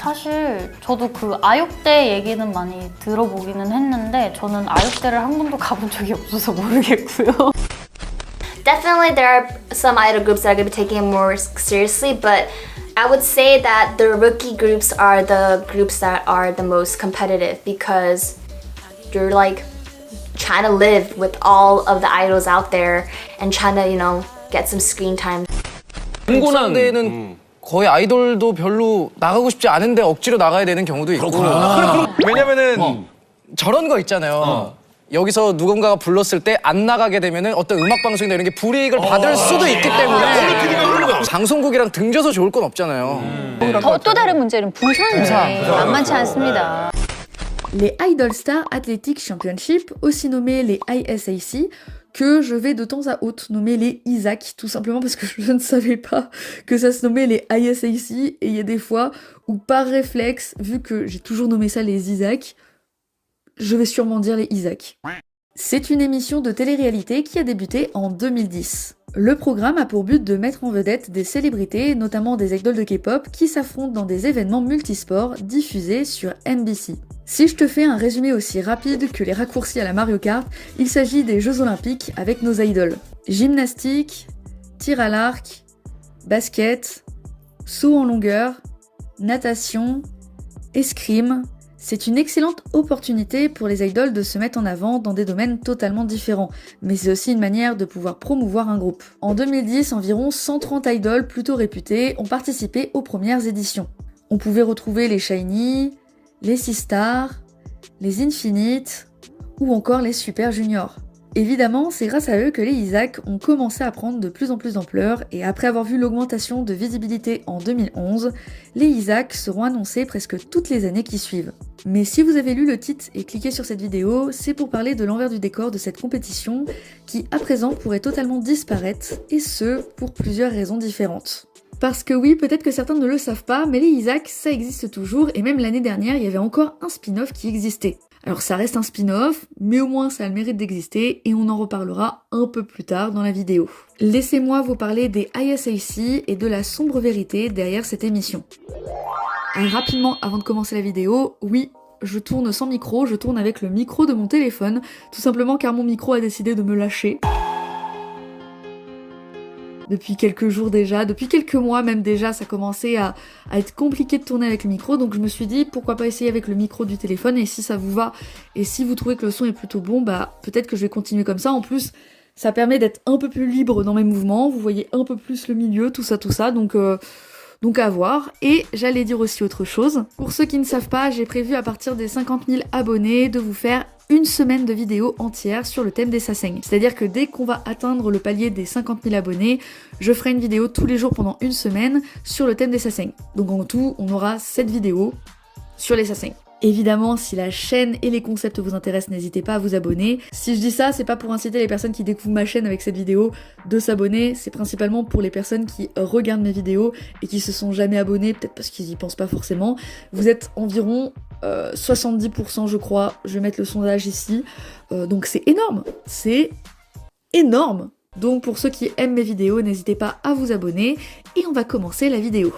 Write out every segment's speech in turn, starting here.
사실 저도 그 아육대 얘기는 많이 들어보기는 했는데 저는 아육대를 한 번도 가본 적이 없어서 모르겠고요. Definitely there are some idol groups that are going to be taking it more seriously, but I would say that the rookie groups are the groups that are the most competitive because you're like trying to live with all of the idols out there and trying to, you know, get some screen time. 공고난데는 거의 아이돌도 별로 나가고 싶지 않은데 억지로 나가야 되는 경우도 있고. 왜냐면은 저런 거 있잖아요. 여기서 누군가가 불렀을 때 안 나가게 되면은 어떤 음악 방송이나 이런 게 불이익을 받을 수도 있기 때문에 방송국이랑 등져서 좋을 건 없잖아요. 또 다른 문제는 부상이 만만치 않습니다. Les Idol Star Athletic Championship, aussi nommés les ISAC, que je vais de temps à autre nommer les ISAC, tout simplement parce que je ne savais pas que ça se nommait les ISAC, et il y a des fois où par réflexe, vu que j'ai toujours nommé ça les ISAC, je vais sûrement dire les ISAC. C'est une émission de télé-réalité qui a débuté en 2010. Le programme a pour but de mettre en vedette des célébrités, notamment des idoles de K-pop, qui s'affrontent dans des événements multisports diffusés sur NBC. Si je te fais un résumé aussi rapide que les raccourcis à la Mario Kart, il s'agit des Jeux Olympiques avec nos idoles. Gymnastique, tir à l'arc, basket, saut en longueur, natation, escrime. C'est une excellente opportunité pour les idoles de se mettre en avant dans des domaines totalement différents, mais c'est aussi une manière de pouvoir promouvoir un groupe. En 2010, environ 130 idoles plutôt réputées ont participé aux premières éditions. On pouvait retrouver les SHINee, les Sistar, les Infinite ou encore les Super Junior. Évidemment, c'est grâce à eux que les ISAC ont commencé à prendre de plus en plus d'ampleur et après avoir vu l'augmentation de visibilité en 2011, les ISAC seront annoncés presque toutes les années qui suivent. Mais si vous avez lu le titre et cliqué sur cette vidéo, c'est pour parler de l'envers du décor de cette compétition qui à présent pourrait totalement disparaître et ce, pour plusieurs raisons différentes. Parce que oui, peut-être que certains ne le savent pas, mais les ISAC, ça existe toujours et même l'année dernière, il y avait encore un spin-off qui existait. Alors ça reste un spin-off, mais au moins ça a le mérite d'exister et on en reparlera un peu plus tard dans la vidéo. Laissez-moi vous parler des ISAC et de la sombre vérité derrière cette émission. Rapidement, avant de commencer la vidéo, oui, je tourne sans micro, je tourne avec le micro de mon téléphone, tout simplement car mon micro a décidé de me lâcher. Depuis quelques jours déjà, depuis quelques mois même déjà, ça commençait à être compliqué de tourner avec le micro, donc je me suis dit pourquoi pas essayer avec le micro du téléphone, et si ça vous va, et si vous trouvez que le son est plutôt bon, bah peut-être que je vais continuer comme ça. En plus, ça permet d'être un peu plus libre dans mes mouvements, vous voyez un peu plus le milieu, tout ça, donc à voir. Et j'allais dire aussi autre chose. Pour ceux qui ne savent pas, j'ai prévu à partir des 50 000 abonnés de vous faire une semaine de vidéos entières sur le thème des sasaeng. C'est-à-dire que dès qu'on va atteindre le palier des 50 000 abonnés, je ferai une vidéo tous les jours pendant une semaine sur le thème des sasaeng. Donc en tout, on aura 7 vidéos sur les sasaeng. Évidemment, si la chaîne et les concepts vous intéressent, n'hésitez pas à vous abonner. Si je dis ça, c'est pas pour inciter les personnes qui découvrent ma chaîne avec cette vidéo de s'abonner, c'est principalement pour les personnes qui regardent mes vidéos et qui se sont jamais abonnées, peut-être parce qu'ils y pensent pas forcément. Vous êtes environ 70% je crois, je vais mettre le sondage ici, donc c'est énorme, c'est énorme. Donc pour ceux qui aiment mes vidéos, n'hésitez pas à vous abonner et on va commencer la vidéo.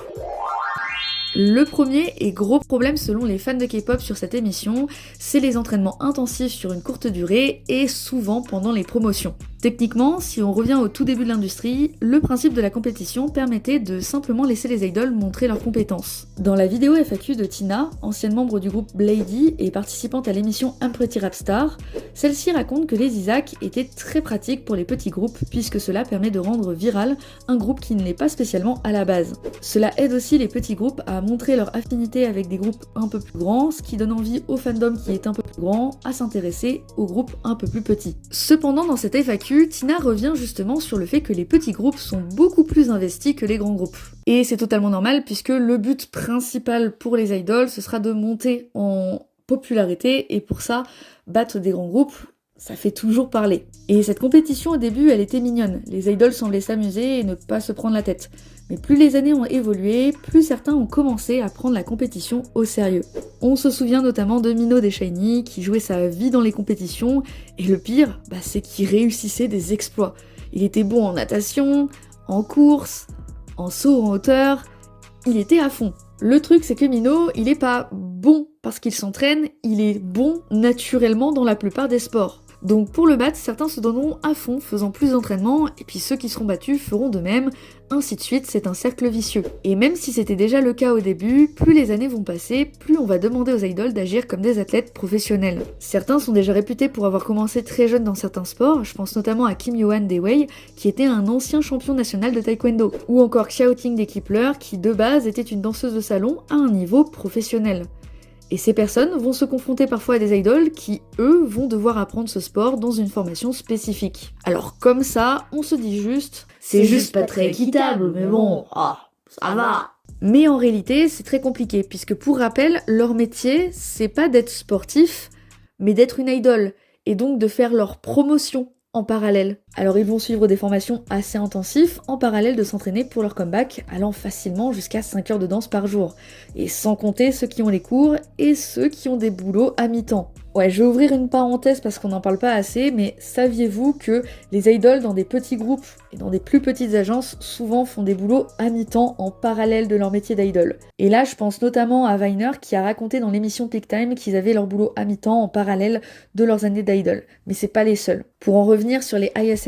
Le premier et gros problème selon les fans de K-pop sur cette émission, c'est les entraînements intensifs sur une courte durée et souvent pendant les promotions. Techniquement, si on revient au tout début de l'industrie, le principe de la compétition permettait de simplement laisser les idoles montrer leurs compétences. Dans la vidéo FAQ de Tina, ancienne membre du groupe Bladee et participante à l'émission Un Pretty Rap Star, celle-ci raconte que les ISAC étaient très pratiques pour les petits groupes puisque cela permet de rendre viral un groupe qui ne l'est pas spécialement à la base. Cela aide aussi les petits groupes à montrer leur affinité avec des groupes un peu plus grands, ce qui donne envie au fandom qui est un peu plus grand à s'intéresser aux groupes un peu plus petits. Cependant, dans cette FAQ, Tina revient justement sur le fait que les petits groupes sont beaucoup plus investis que les grands groupes. Et c'est totalement normal puisque le but principal pour les idoles, ce sera de monter en popularité et pour ça, battre des grands groupes, ça fait toujours parler. Et cette compétition au début, elle était mignonne. Les idoles semblaient s'amuser et ne pas se prendre la tête. Mais plus les années ont évolué, plus certains ont commencé à prendre la compétition au sérieux. On se souvient notamment de Minho des SHINee qui jouait sa vie dans les compétitions, et le pire, c'est qu'il réussissait des exploits. Il était bon en natation, en course, en saut en hauteur, il était à fond. Le truc, c'est que Minho, il est pas bon parce qu'il s'entraîne, il est bon naturellement dans la plupart des sports. Donc pour le battre, certains se donneront à fond, faisant plus d'entraînement, et puis ceux qui seront battus feront de même, ainsi de suite, c'est un cercle vicieux. Et même si c'était déjà le cas au début, plus les années vont passer, plus on va demander aux idoles d'agir comme des athlètes professionnels. Certains sont déjà réputés pour avoir commencé très jeunes dans certains sports, je pense notamment à Kim Yohan Dewey, qui était un ancien champion national de taekwondo, ou encore Xiaoting des Kipler, qui de base était une danseuse de salon à un niveau professionnel. Et ces personnes vont se confronter parfois à des idoles qui, eux, vont devoir apprendre ce sport dans une formation spécifique. Alors comme ça, on se dit juste, c'est juste pas très équitable, mais bon, ça va. Mais en réalité, c'est très compliqué, puisque pour rappel, leur métier, c'est pas d'être sportif, mais d'être une idole, et donc de faire leur promotion en parallèle. Alors ils vont suivre des formations assez intensives en parallèle de s'entraîner pour leur comeback, allant facilement jusqu'à 5 heures de danse par jour. Et sans compter ceux qui ont les cours et ceux qui ont des boulots à mi-temps. Ouais, je vais ouvrir une parenthèse parce qu'on n'en parle pas assez, mais saviez-vous que les idoles dans des petits groupes et dans des plus petites agences souvent font des boulots à mi-temps en parallèle de leur métier d'idole. Et là, je pense notamment à Weiner qui a raconté dans l'émission Peak Time qu'ils avaient leur boulot à mi-temps en parallèle de leurs années d'idole. Mais c'est pas les seuls. Pour en revenir sur les ISAC,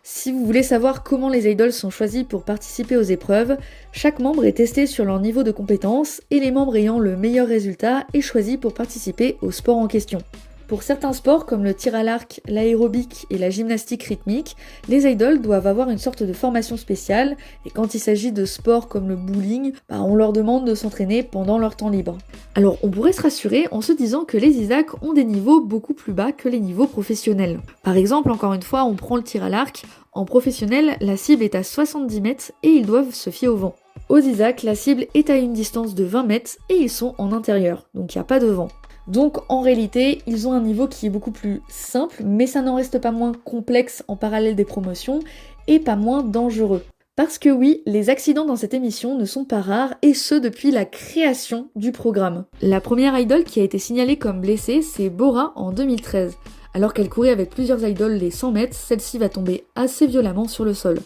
si vous voulez savoir comment les idoles sont choisis pour participer aux épreuves, chaque membre est testé sur leur niveau de compétence et les membres ayant le meilleur résultat est choisi pour participer au sport en question. Pour certains sports comme le tir à l'arc, l'aérobic et la gymnastique rythmique, les idoles doivent avoir une sorte de formation spéciale et quand il s'agit de sports comme le bowling, on leur demande de s'entraîner pendant leur temps libre. Alors on pourrait se rassurer en se disant que les ISAC ont des niveaux beaucoup plus bas que les niveaux professionnels. Par exemple, encore une fois, on prend le tir à l'arc, en professionnel, la cible est à 70 mètres et ils doivent se fier au vent. Aux ISAC, la cible est à une distance de 20 mètres et ils sont en intérieur, donc il n'y a pas de vent. Donc en réalité, ils ont un niveau qui est beaucoup plus simple, mais ça n'en reste pas moins complexe en parallèle des promotions et pas moins dangereux. Parce que oui, les accidents dans cette émission ne sont pas rares, et ce depuis la création du programme. La première idole qui a été signalée comme blessée, c'est Bora en 2013. Alors qu'elle courait avec plusieurs idoles les 100 mètres, celle-ci va tomber assez violemment sur le sol.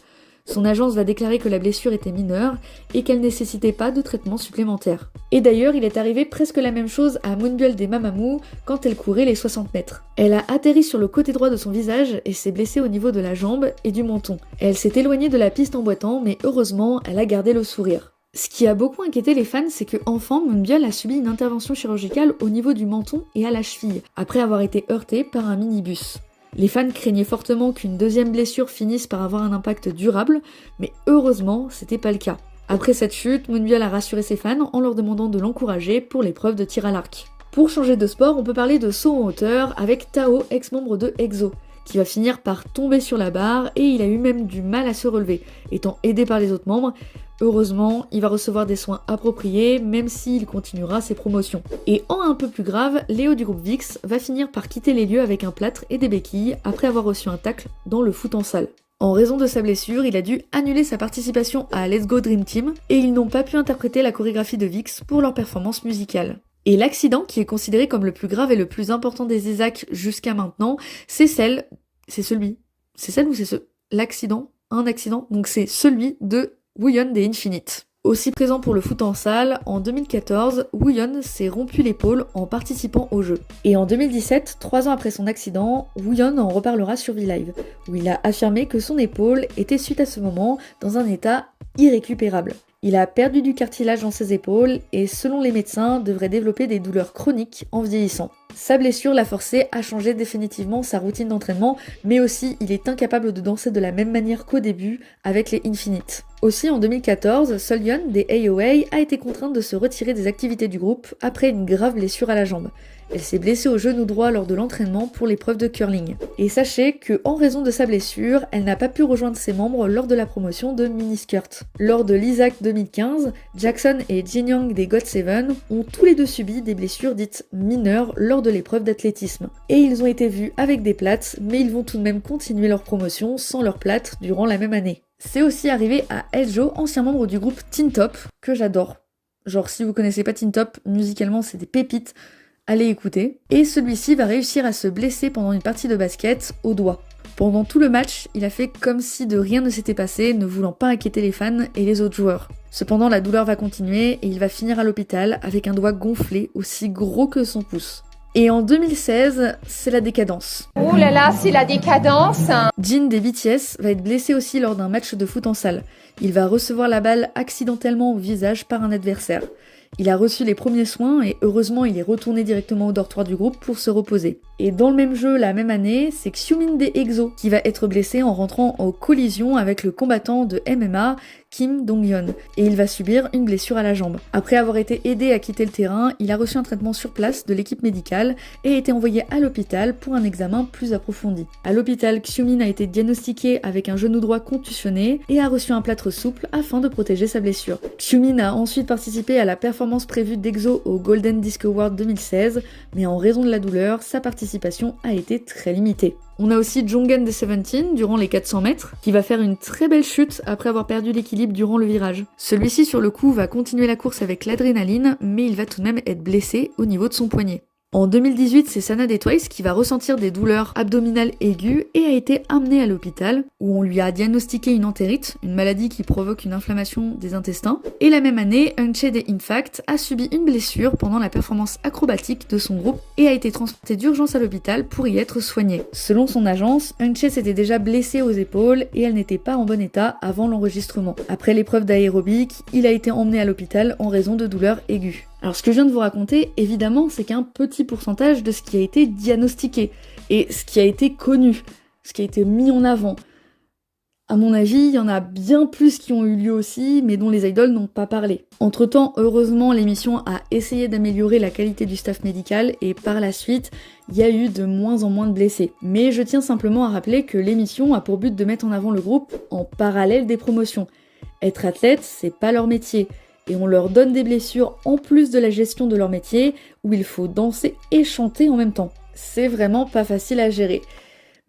Son agence va déclarer que la blessure était mineure et qu'elle nécessitait pas de traitement supplémentaire. Et d'ailleurs, il est arrivé presque la même chose à Moonbyul des Mamamoo quand elle courait les 60 mètres. Elle a atterri sur le côté droit de son visage et s'est blessée au niveau de la jambe et du menton. Elle s'est éloignée de la piste en boitant, mais heureusement, elle a gardé le sourire. Ce qui a beaucoup inquiété les fans, c'est que enfant, Moonbyul a subi une intervention chirurgicale au niveau du menton et à la cheville, après avoir été heurtée par un minibus. Les fans craignaient fortement qu'une deuxième blessure finisse par avoir un impact durable, mais heureusement, c'était pas le cas. Après cette chute, Moonbyul a rassuré ses fans en leur demandant de l'encourager pour l'épreuve de tir à l'arc. Pour changer de sport, on peut parler de saut en hauteur avec Tao, ex-membre de EXO, qui va finir par tomber sur la barre et il a eu même du mal à se relever, étant aidé par les autres membres. Heureusement, il va recevoir des soins appropriés, même s'il continuera ses promotions. Et en un peu plus grave, Léo du groupe VIX va finir par quitter les lieux avec un plâtre et des béquilles après avoir reçu un tacle dans le foot en salle. En raison de sa blessure, il a dû annuler sa participation à Let's Go Dream Team et ils n'ont pas pu interpréter la chorégraphie de VIX pour leur performance musicale. Et l'accident, qui est considéré comme le plus grave et le plus important des ISAC jusqu'à maintenant, l'accident, donc c'est celui de Wooyeon des Infinite. Aussi présent pour le foot en salle, en 2014, Wooyeon s'est rompu l'épaule en participant au jeu. Et en 2017, 3 ans après son accident, Wooyeon en reparlera sur V-Live, où il a affirmé que son épaule était suite à ce moment dans un état irrécupérable. Il a perdu du cartilage dans ses épaules et selon les médecins, devrait développer des douleurs chroniques en vieillissant. Sa blessure l'a forcé à changer définitivement sa routine d'entraînement, mais aussi il est incapable de danser de la même manière qu'au début avec les Infinite. Aussi en 2014, Solyeon des AOA a été contrainte de se retirer des activités du groupe après une grave blessure à la jambe. Elle s'est blessée au genou droit lors de l'entraînement pour l'épreuve de curling. Et sachez que, en raison de sa blessure, elle n'a pas pu rejoindre ses membres lors de la promotion de Miniskirt. Lors de l'ISAC 2015, Jackson et Jinyoung des GOT7 ont tous les deux subi des blessures dites mineures lors de l'épreuve d'athlétisme. Et ils ont été vus avec des plâtres, mais ils vont tout de même continuer leur promotion sans leur plâtre durant la même année. C'est aussi arrivé à Eljo, ancien membre du groupe Teen Top, que j'adore. Genre si vous connaissez pas Teen Top, musicalement c'est des pépites. Allez écouter. Et celui-ci va réussir à se blesser pendant une partie de basket au doigt. Pendant tout le match, il a fait comme si de rien ne s'était passé, ne voulant pas inquiéter les fans et les autres joueurs. Cependant, la douleur va continuer et il va finir à l'hôpital avec un doigt gonflé aussi gros que son pouce. Et en 2016, c'est la décadence. Ouh là là, c'est la décadence. Jin des BTS va être blessé aussi lors d'un match de foot en salle. Il va recevoir la balle accidentellement au visage par un adversaire. Il a reçu les premiers soins et heureusement il est retourné directement au dortoir du groupe pour se reposer. Et dans le même jeu, la même année, c'est Xiumin des EXO qui va être blessé en rentrant en collision avec le combattant de MMA Kim Dong-yeon et il va subir une blessure à la jambe. Après avoir été aidé à quitter le terrain, il a reçu un traitement sur place de l'équipe médicale et a été envoyé à l'hôpital pour un examen plus approfondi. À l'hôpital, Xiumin a été diagnostiqué avec un genou droit contusionné et a reçu un plâtre souple afin de protéger sa blessure. Xiumin a ensuite participé à la performance prévue d'EXO au Golden Disc Award 2016, mais en raison de la douleur, sa participation a été très limitée. On a aussi Jonghan des Seventeen durant les 400 mètres, qui va faire une très belle chute après avoir perdu l'équilibre durant le virage. Celui-ci sur le coup va continuer la course avec l'adrénaline, mais il va tout de même être blessé au niveau de son poignet. En 2018, c'est Sana des Twice qui va ressentir des douleurs abdominales aiguës et a été amenée à l'hôpital où on lui a diagnostiqué une entérite, une maladie qui provoque une inflammation des intestins. Et la même année, Eunchae des Infact a subi une blessure pendant la performance acrobatique de son groupe et a été transportée d'urgence à l'hôpital pour y être soignée. Selon son agence, Eunchae s'était déjà blessée aux épaules et elle n'était pas en bon état avant l'enregistrement. Après l'épreuve d'aérobic, il a été emmené à l'hôpital en raison de douleurs aiguës. Alors ce que je viens de vous raconter, évidemment, c'est qu'un petit pourcentage de ce qui a été diagnostiqué et ce qui a été connu, ce qui a été mis en avant. À mon avis, il y en a bien plus qui ont eu lieu aussi, mais dont les idoles n'ont pas parlé. Entre-temps, heureusement, l'émission a essayé d'améliorer la qualité du staff médical et par la suite, il y a eu de moins en moins de blessés. Mais je tiens simplement à rappeler que l'émission a pour but de mettre en avant le groupe en parallèle des promotions. Être athlète, c'est pas leur métier. Et on leur donne des blessures en plus de la gestion de leur métier, où il faut danser et chanter en même temps. C'est vraiment pas facile à gérer.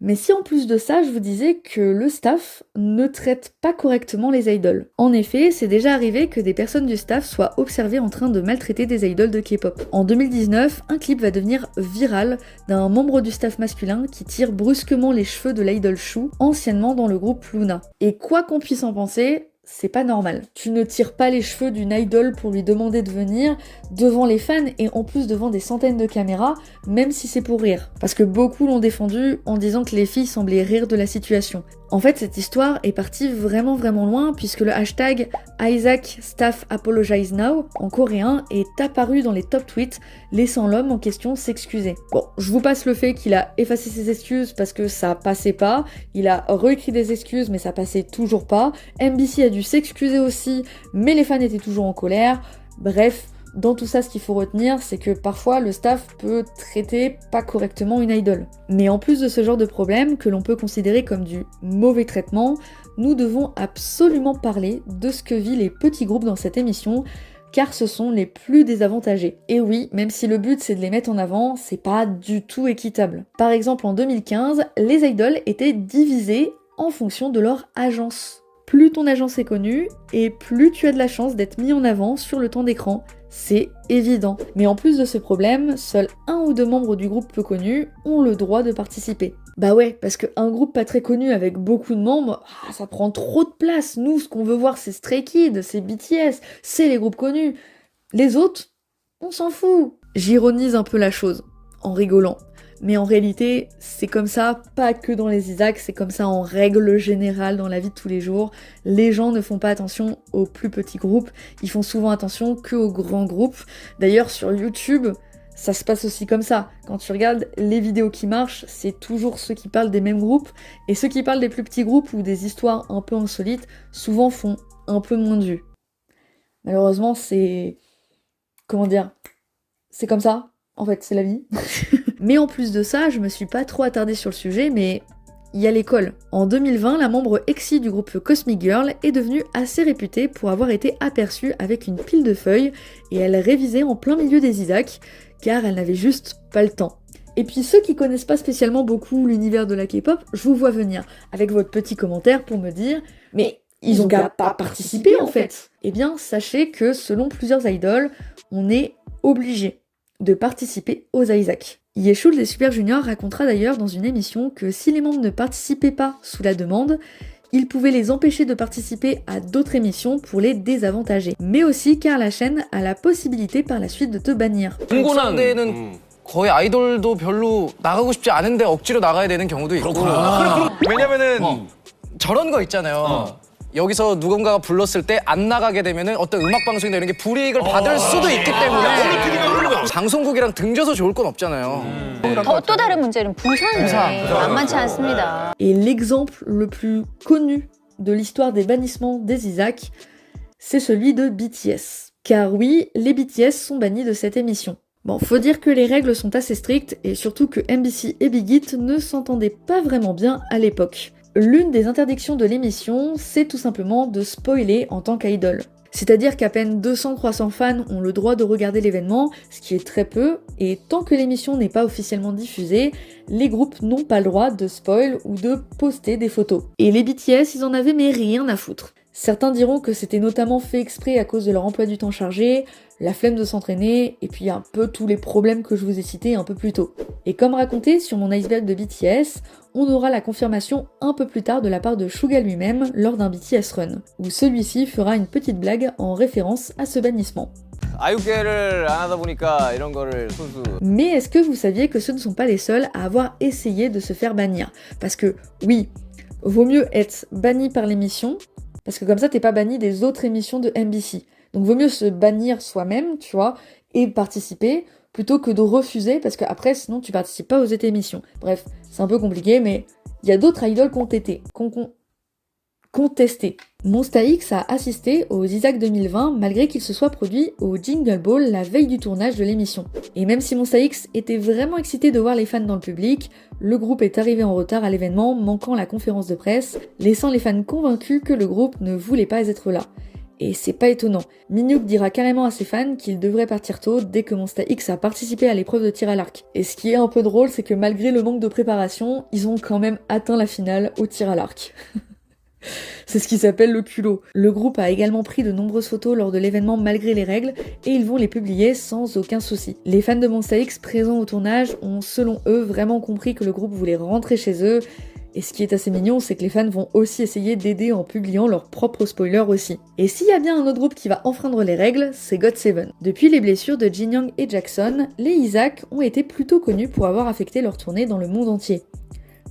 Mais si en plus de ça, je vous disais que le staff ne traite pas correctement les idoles. En effet, c'est déjà arrivé que des personnes du staff soient observées en train de maltraiter des idoles de K-pop. En 2019, un clip va devenir viral d'un membre du staff masculin qui tire brusquement les cheveux de l'idol Shu, anciennement dans le groupe Luna. Et quoi qu'on puisse en penser, c'est pas normal. Tu ne tires pas les cheveux d'une idol pour lui demander de venir devant les fans et en plus devant des centaines de caméras, même si c'est pour rire. Parce que beaucoup l'ont défendu en disant que les filles semblaient rire de la situation. En fait, cette histoire est partie vraiment loin puisque le hashtag Isaac Staff Apologize Now en coréen est apparu dans les top tweets, laissant l'homme en question s'excuser. Bon, je vous passe le fait qu'il a effacé ses excuses parce que ça passait pas, il a réécrit des excuses mais ça passait toujours pas, MBC a dû s'excuser aussi, mais les fans étaient toujours en colère. Bref, dans tout ça, ce qu'il faut retenir, c'est que parfois le staff peut traiter pas correctement une idole. Mais en plus de ce genre de problème, que l'on peut considérer comme du mauvais traitement, nous devons absolument parler de ce que vivent les petits groupes dans cette émission, car ce sont les plus désavantagés. Et oui, même si le but c'est de les mettre en avant, c'est pas du tout équitable. Par exemple, en 2015, les idoles étaient divisées en fonction de leur agence. Plus ton agence est connue, et plus tu as de la chance d'être mis en avant sur le temps d'écran. C'est évident. Mais en plus de ce problème, seuls 1 ou 2 membres du groupe peu connus ont le droit de participer. Bah ouais, parce qu'un groupe pas très connu avec beaucoup de membres, ça prend trop de place. Nous, ce qu'on veut voir, c'est Stray Kids, c'est BTS, c'est les groupes connus. Les autres, on s'en fout. J'ironise un peu la chose, en rigolant. Mais en réalité, c'est comme ça, pas que dans les Isaacs, c'est comme ça en règle générale dans la vie de tous les jours. Les gens ne font pas attention aux plus petits groupes, ils font souvent attention qu'aux grands groupes. D'ailleurs, sur YouTube, ça se passe aussi comme ça. Quand tu regardes les vidéos qui marchent, c'est toujours ceux qui parlent des mêmes groupes, et ceux qui parlent des plus petits groupes ou des histoires un peu insolites, souvent font un peu moins de vues. Malheureusement, c'est... comment dire ? C'est comme ça. En fait, c'est la vie. Mais en plus de ça, je me suis pas trop attardée sur le sujet, mais il y a l'école. En 2020, la membre Exy du groupe Cosmic Girl est devenue assez réputée pour avoir été aperçue avec une pile de feuilles et elle révisait en plein milieu des Isaacs, car elle n'avait juste pas le temps. Et puis ceux qui connaissent pas spécialement beaucoup l'univers de la K-pop, je vous vois venir avec votre petit commentaire pour me dire « Mais ils ont qu'à pas participer en fait !» Eh bien, sachez que selon plusieurs idoles, on est obligé de participer aux Isaacs. Yeşil des Super Junior racontera d'ailleurs dans une émission que si les membres ne participaient pas sous la demande, il pouvait les empêcher de participer à d'autres émissions pour les désavantager. Mais aussi car la chaîne a la possibilité par la suite de te bannir. 상대는 거의 아이돌도 별로 나가고 싶지 않은데 억지로 나가야 되는 경우도 있고. 왜냐면은 저런 거 있잖아요. 여기서 누군가가 불렀을 때 안 나가게 되면은 어떤 음악 방송이나 이런 게 불이익을 받을 수도 있기 때문에 방송국이랑 등져서 좋을 건 없잖아요. 또 다른 문제는 부산이 만만치 않습니다. Et l'exemple le plus connu de l'histoire des bannissements des Isaac, c'est celui de BTS. Car oui, les BTS sont bannis de cette émission. Bon, faut dire que les règles sont assez strictes et surtout que MBC et Big Hit ne s'entendaient pas vraiment bien à l'époque. L'une des interdictions de l'émission, c'est tout simplement de spoiler en tant qu'idol. C'est-à-dire qu'à peine 200-300 fans ont le droit de regarder l'événement, ce qui est très peu, et tant que l'émission n'est pas officiellement diffusée, les groupes n'ont pas le droit de spoil ou de poster des photos. Et les BTS, ils en avaient mais rien à foutre. Certains diront que c'était notamment fait exprès à cause de leur emploi du temps chargé, la flemme de s'entraîner, et puis un peu tous les problèmes que je vous ai cités un peu plus tôt. Et comme raconté sur mon iceberg de BTS, on aura la confirmation un peu plus tard de la part de Suga lui-même lors d'un BTS Run, où celui-ci fera une petite blague en référence à ce bannissement. 아육계를 안 하다 보니까 이런 거를 손수. Mais est-ce que vous saviez que ce ne sont pas les seuls à avoir essayé de se faire bannir? Parce que oui, vaut mieux être banni par l'émission, parce que comme ça t'es pas banni des autres émissions de MBC. Donc vaut mieux se bannir soi-même, tu vois, et participer, plutôt que de refuser, parce qu'après sinon tu participes pas aux autres émissions. Bref, c'est un peu compliqué, mais il y a d'autres idoles contestés. Monsta X a assisté aux Isaac 2020 malgré qu'il se soit produit au Jingle Ball la veille du tournage de l'émission. Et même si Monsta X était vraiment excité de voir les fans dans le public, le groupe est arrivé en retard à l'événement, manquant la conférence de presse, laissant les fans convaincus que le groupe ne voulait pas être là. Et c'est pas étonnant. Minhyuk dira carrément à ses fans qu'ils devraient partir tôt dès que Monsta X a participé à l'épreuve de tir à l'arc. Et ce qui est un peu drôle, c'est que malgré le manque de préparation, ils ont quand même atteint la finale au tir à l'arc. C'est ce qui s'appelle le culot. Le groupe a également pris de nombreuses photos lors de l'événement malgré les règles et ils vont les publier sans aucun souci. Les fans de Monsta X présents au tournage ont selon eux vraiment compris que le groupe voulait rentrer chez eux. Et ce qui est assez mignon, c'est que les fans vont aussi essayer d'aider en publiant leurs propres spoilers aussi. Et s'il y a bien un autre groupe qui va enfreindre les règles, c'est GOT7. Depuis les blessures de Jin Young et Jackson, les Isaac ont été plutôt connus pour avoir affecté leur tournée dans le monde entier.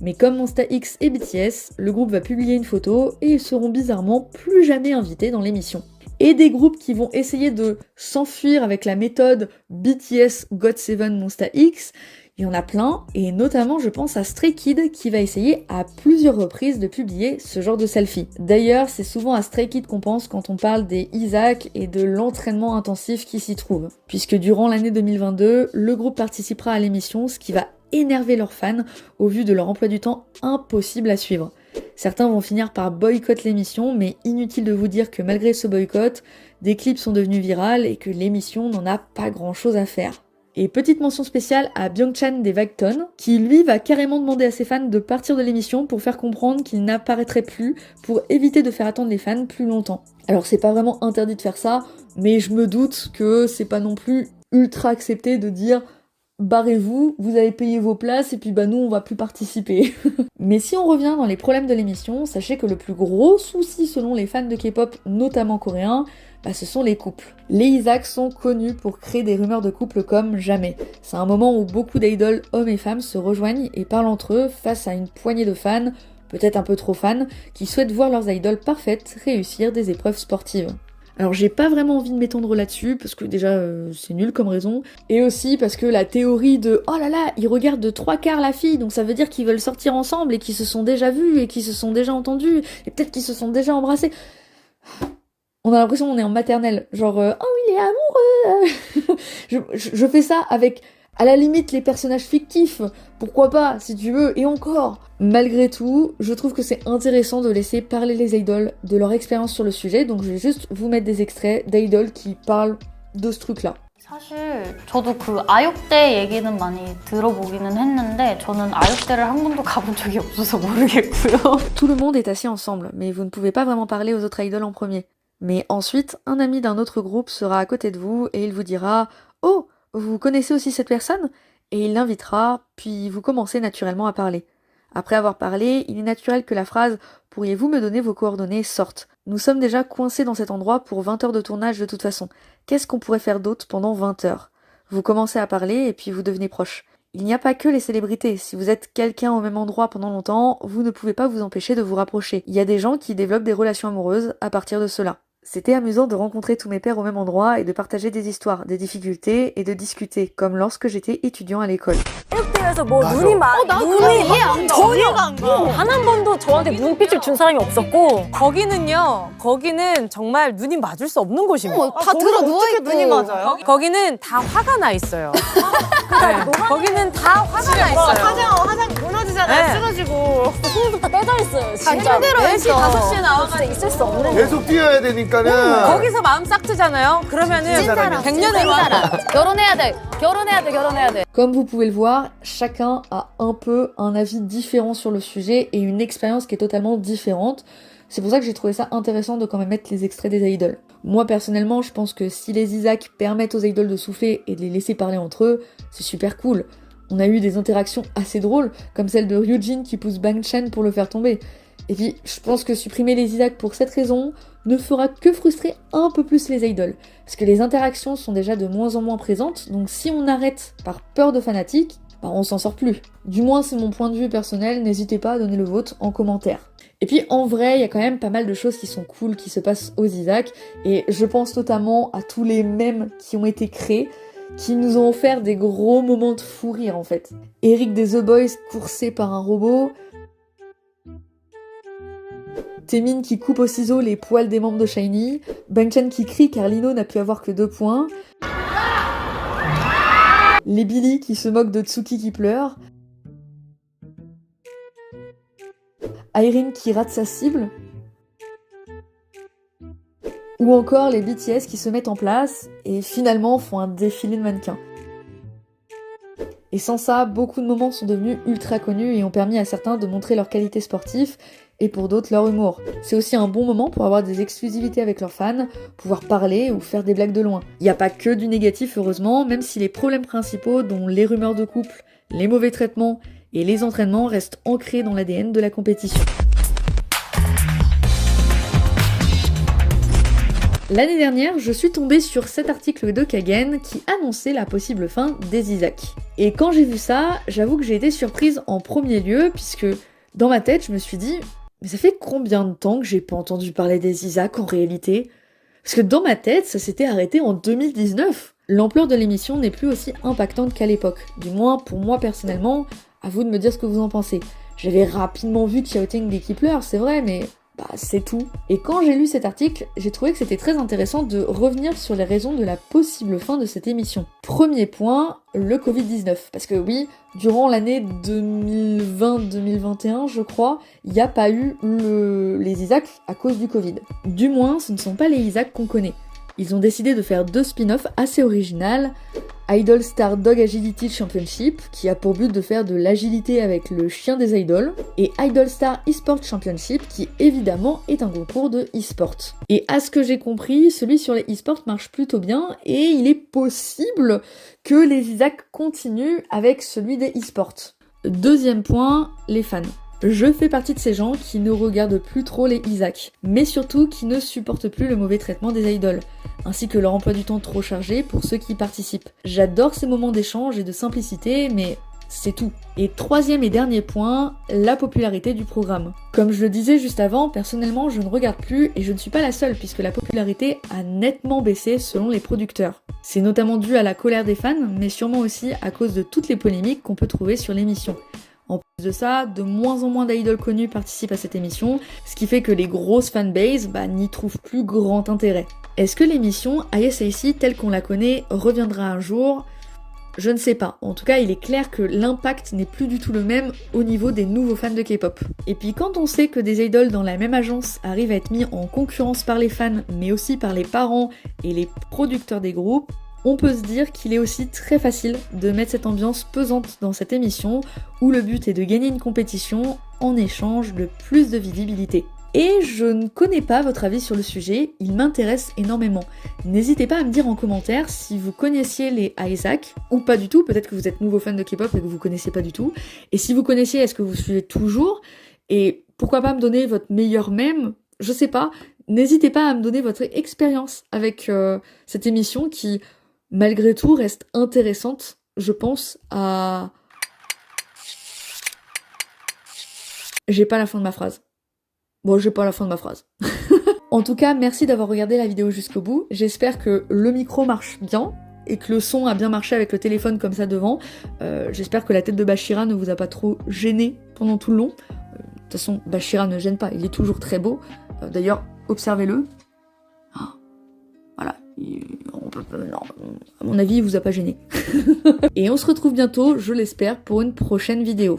Mais comme Monsta X et BTS, le groupe va publier une photo et ils seront bizarrement plus jamais invités dans l'émission. Et des groupes qui vont essayer de s'enfuir avec la méthode BTS, GOT7, Monsta X, il y en a plein, et notamment je pense à Stray Kids qui va essayer à plusieurs reprises de publier ce genre de selfie. D'ailleurs, c'est souvent à Stray Kids qu'on pense quand on parle des Isaac et de l'entraînement intensif qui s'y trouve. Puisque durant l'année 2022, le groupe participera à l'émission, ce qui va énerver leurs fans au vu de leur emploi du temps impossible à suivre. Certains vont finir par boycotter l'émission, mais inutile de vous dire que malgré ce boycott, des clips sont devenus virales et que l'émission n'en a pas grand chose à faire. Et petite mention spéciale à Byung-chan des Vagton, qui lui va carrément demander à ses fans de partir de l'émission pour faire comprendre qu'il n'apparaîtrait plus, pour éviter de faire attendre les fans plus longtemps. Alors c'est pas vraiment interdit de faire ça, mais je me doute que c'est pas non plus ultra accepté de dire barrez-vous, vous allez payer vos places et puis bah nous on va plus participer. Mais si on revient dans les problèmes de l'émission, sachez que le plus gros souci selon les fans de K-pop, notamment coréens, ce sont les couples. Les Isaac sont connus pour créer des rumeurs de couple comme jamais. C'est un moment où beaucoup d'idoles, hommes et femmes, se rejoignent et parlent entre eux face à une poignée de fans, peut-être un peu trop fans, qui souhaitent voir leurs idoles parfaites réussir des épreuves sportives. Alors j'ai pas vraiment envie de m'étendre là-dessus, parce que déjà c'est nul comme raison, et aussi parce que la théorie de « Oh là là, ils regardent de 3/4 la fille, donc ça veut dire qu'ils veulent sortir ensemble, et qu'ils se sont déjà vus, et qu'ils se sont déjà entendus, et peut-être qu'ils se sont déjà embrassés », on a l'impression qu'on est en maternelle, genre oh il est amoureux !» je fais ça avec, à la limite, les personnages fictifs, pourquoi pas, si tu veux, et encore. Malgré tout, je trouve que c'est intéressant de laisser parler les idoles de leur expérience sur le sujet, donc je vais juste vous mettre des extraits d'idoles qui parlent de ce truc-là. 사실 저도 그 아육대 얘기는 많이 들어보기는 했는데 저는 아육대를 한 번도 가본 적이 없어서 모르겠고요. Tout le monde est assis ensemble, mais vous ne pouvez pas vraiment parler aux autres idoles en premier. Mais ensuite, un ami d'un autre groupe sera à côté de vous et il vous dira « Oh, vous connaissez aussi cette personne ? et il l'invitera, puis vous commencez naturellement à parler. Après avoir parlé, il est naturel que la phrase « Pourriez-vous me donner vos coordonnées ?» sorte. Nous sommes déjà coincés dans cet endroit pour 20 heures de tournage de toute façon. Qu'est-ce qu'on pourrait faire d'autre pendant 20 heures? Vous commencez à parler et puis vous devenez proche. Il n'y a pas que les célébrités. Si vous êtes quelqu'un au même endroit pendant longtemps, vous ne pouvez pas vous empêcher de vous rapprocher. Il y a des gens qui développent des relations amoureuses à partir de cela. C'était amusant de rencontrer tous mes pairs au même endroit et de partager des histoires, des difficultés et de discuter, comme lorsque j'étais étudiant à l'école. 그래서 뭐 눈이 단 한 번도 저한테 눈빛을 준 사람이 없었고 거기는 정말 눈이 맞을 수 없는 곳입니다. 다 들어 누워있고. 눈이 맞아요? 거기는 다 화가 나 있어요. 네. 거기는 다 화가 나 있어요. 화장 무너지잖아요. 쓰러지고 손도 다 떼져 있어요. 진짜 4시 5시에 나와가지고 있을 수 없는 계속 뛰어야 되니까는 거기서 마음 싹 트잖아요. 그러면은 100년을 와. 결혼해야 돼. Comme vous pouvez le voir, chacun a un peu un avis différent sur le sujet et une expérience qui est totalement différente. C'est pour ça que j'ai trouvé ça intéressant de quand même mettre les extraits des idoles. Moi personnellement, je pense que si les Isaac permettent aux idoles de souffler et de les laisser parler entre eux, c'est super cool. On a eu des interactions assez drôles, comme celle de Ryujin qui pousse Bang Chan pour le faire tomber. Et puis, je pense que supprimer les Isaac pour cette raison ne fera que frustrer un peu plus les idoles. Parce que les interactions sont déjà de moins en moins présentes, donc si on arrête par peur de fanatiques, on s'en sort plus. Du moins, c'est mon point de vue personnel, n'hésitez pas à donner le vôtre en commentaire. Et puis, en vrai, il y a quand même pas mal de choses qui sont cool qui se passent aux Isaac, et je pense notamment à tous les mèmes qui ont été créés, qui nous ont offert des gros moments de fou rire en fait. Eric des The Boys coursé par un robot, Taemin qui coupe au ciseau les poils des membres de SHINee, Bang Chan qui crie car Lino n'a pu avoir que 2 points, les Billy qui se moquent de Tsuki qui pleure, Irene qui rate sa cible, ou encore les BTS qui se mettent en place et finalement font un défilé de mannequins. Et sans ça, beaucoup de moments sont devenus ultra connus et ont permis à certains de montrer leur qualité sportive et pour d'autres leur humour. C'est aussi un bon moment pour avoir des exclusivités avec leurs fans, pouvoir parler ou faire des blagues de loin. Il n'y a pas que du négatif heureusement, même si les problèmes principaux dont les rumeurs de couple, les mauvais traitements et les entraînements restent ancrés dans l'ADN de la compétition. L'année dernière, je suis tombée sur cet article de Kagen qui annonçait la possible fin des Isaac. Et quand j'ai vu ça, j'avoue que j'ai été surprise en premier lieu, puisque dans ma tête, je me suis dit « Mais ça fait combien de temps que j'ai pas entendu parler des Isaac en réalité ?» Parce que dans ma tête, ça s'était arrêté en 2019. L'ampleur de l'émission n'est plus aussi impactante qu'à l'époque. Du moins, pour moi personnellement, à vous de me dire ce que vous en pensez. J'avais rapidement vu Xiaoting des Kipler, c'est vrai, mais c'est tout. Et quand j'ai lu cet article, j'ai trouvé que c'était très intéressant de revenir sur les raisons de la possible fin de cette émission. Premier point, le Covid-19. Parce que oui, durant l'année 2020-2021, je crois, il n'y a pas eu les Isaac à cause du Covid. Du moins, ce ne sont pas les Isaac qu'on connaît. Ils ont décidé de faire 2 spin-offs assez originales. Idol Star Dog Agility Championship, qui a pour but de faire de l'agilité avec le chien des idoles, et Idol Star eSport Championship, qui évidemment est un concours de e-sport. Et à ce que j'ai compris, celui sur les e-sport marche plutôt bien, et il est possible que les Isaac continuent avec celui des e-sports. Deuxième point, les fans. Je fais partie de ces gens qui ne regardent plus trop les Isaac, mais surtout qui ne supportent plus le mauvais traitement des idoles, ainsi que leur emploi du temps trop chargé pour ceux qui y participent. J'adore ces moments d'échange et de simplicité, mais c'est tout. Et troisième et dernier point, la popularité du programme. Comme je le disais juste avant, personnellement je ne regarde plus et je ne suis pas la seule puisque la popularité a nettement baissé selon les producteurs. C'est notamment dû à la colère des fans, mais sûrement aussi à cause de toutes les polémiques qu'on peut trouver sur l'émission. En plus de ça, de moins en moins d'idoles connus participent à cette émission, ce qui fait que les grosses fanbases n'y trouvent plus grand intérêt. Est-ce que l'émission ISAC telle qu'on la connaît reviendra un jour ? Je ne sais pas. En tout cas, il est clair que l'impact n'est plus du tout le même au niveau des nouveaux fans de K-pop. Et puis quand on sait que des idoles dans la même agence arrivent à être mis en concurrence par les fans, mais aussi par les parents et les producteurs des groupes, on peut se dire qu'il est aussi très facile de mettre cette ambiance pesante dans cette émission où le but est de gagner une compétition en échange de plus de visibilité. Et je ne connais pas votre avis sur le sujet, il m'intéresse énormément. N'hésitez pas à me dire en commentaire si vous connaissiez les Isaac ou pas du tout, peut-être que vous êtes nouveau fan de K-pop et que vous connaissiez pas du tout. Et si vous connaissiez, est-ce que vous suivez toujours? Et pourquoi pas me donner votre meilleur mème? Je sais pas, n'hésitez pas à me donner votre expérience avec cette émission qui, malgré tout, reste intéressante, je pense, à... J'ai pas la fin de ma phrase. Bon, j'ai pas la fin de ma phrase. En tout cas, merci d'avoir regardé la vidéo jusqu'au bout. J'espère que le micro marche bien et que le son a bien marché avec le téléphone comme ça devant. J'espère que la tête de Bachira ne vous a pas trop gêné pendant tout le long. De toute façon, Bachira ne gêne pas, il est toujours très beau. D'ailleurs, observez-le. Ah, voilà. Non, à mon avis, il vous a pas gêné. Et on se retrouve bientôt, je l'espère, pour une prochaine vidéo.